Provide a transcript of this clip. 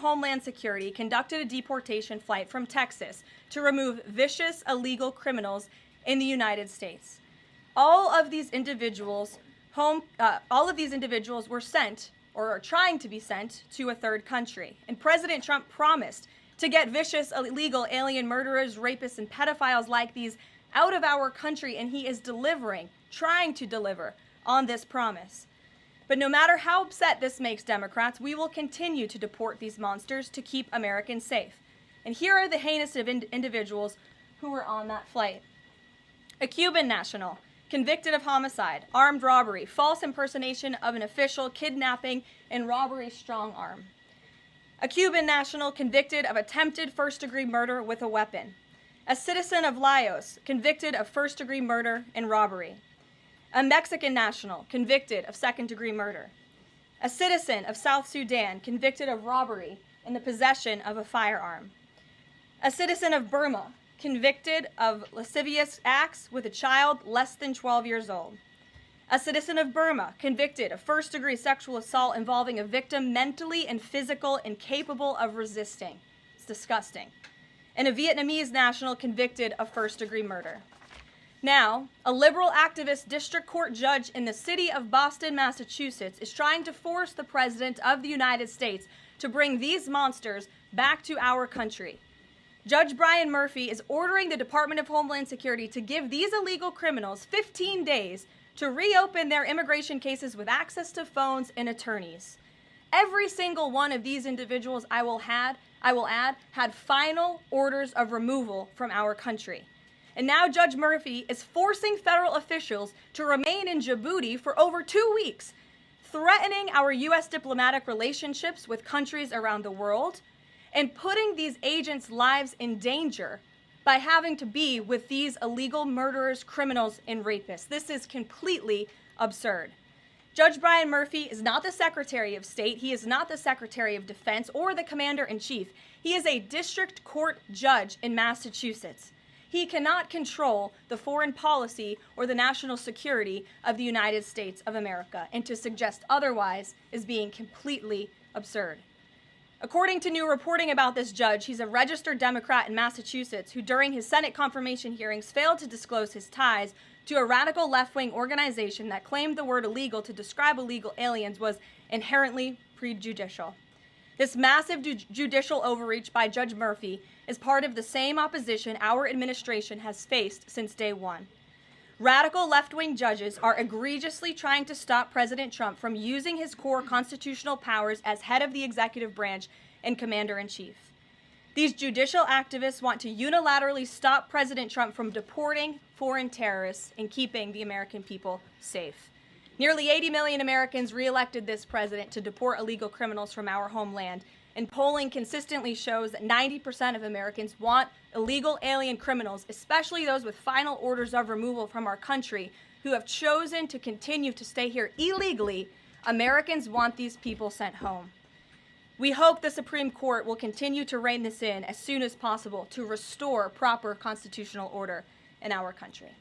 Homeland Security conducted a deportation flight from Texas to remove vicious illegal criminals in the United States. All of these individuals were sent or are trying to be sent to a third country. And President Trump promised to get vicious illegal alien murderers, rapists, and pedophiles like these out of our country, and he is trying to deliver on this promise. But no matter how upset this makes Democrats, we will continue to deport these monsters to keep Americans safe. And here are the heinous individuals who were on that flight. A Cuban national, convicted of homicide, armed robbery, false impersonation of an official, kidnapping, and robbery strong-arm. A Cuban national convicted of attempted first-degree murder with a weapon. A citizen of Laos convicted of first-degree murder and robbery. A Mexican national convicted of second-degree murder. A citizen of South Sudan convicted of robbery and the possession of a firearm. A citizen of Burma convicted of lascivious acts with a child less than 12 years old. A citizen of Burma convicted of first-degree sexual assault involving a victim mentally and physically incapable of resisting. It's disgusting. And a Vietnamese national convicted of first-degree murder. Now, a liberal activist district court judge in the city of Boston, Massachusetts, is trying to force the President of the United States to bring these monsters back to our country. Judge Brian Murphy is ordering the Department of Homeland Security to give these illegal criminals 15 days to reopen their immigration cases with access to phones and attorneys. Every single one of these individuals, I will add, had final orders of removal from our country. And now Judge Murphy is forcing federal officials to remain in Djibouti for over 2 weeks, threatening our U.S. diplomatic relationships with countries around the world, and putting these agents' lives in danger by having to be with these illegal murderers, criminals, and rapists. This is completely absurd. Judge Brian Murphy is not the Secretary of State. He is not the Secretary of Defense or the Commander-in-Chief. He is a district court judge in Massachusetts. He cannot control the foreign policy or the national security of the United States of America, and to suggest otherwise is being completely absurd. According to new reporting about this judge, he's a registered Democrat in Massachusetts who during his Senate confirmation hearings failed to disclose his ties to a radical left-wing organization that claimed the word illegal to describe illegal aliens was inherently prejudicial. This massive judicial overreach by Judge Murphy is part of the same opposition our administration has faced since day one. Radical left-wing judges are egregiously trying to stop President Trump from using his core constitutional powers as head of the executive branch and commander-in-chief. These judicial activists want to unilaterally stop President Trump from deporting foreign terrorists and keeping the American people safe. Nearly 80 million Americans re-elected this president to deport illegal criminals from our homeland, and polling consistently shows that 90% of Americans want illegal alien criminals, especially those with final orders of removal from our country, who have chosen to continue to stay here illegally. Americans want these people sent home. We hope the Supreme Court will continue to rein this in as soon as possible to restore proper constitutional order in our country.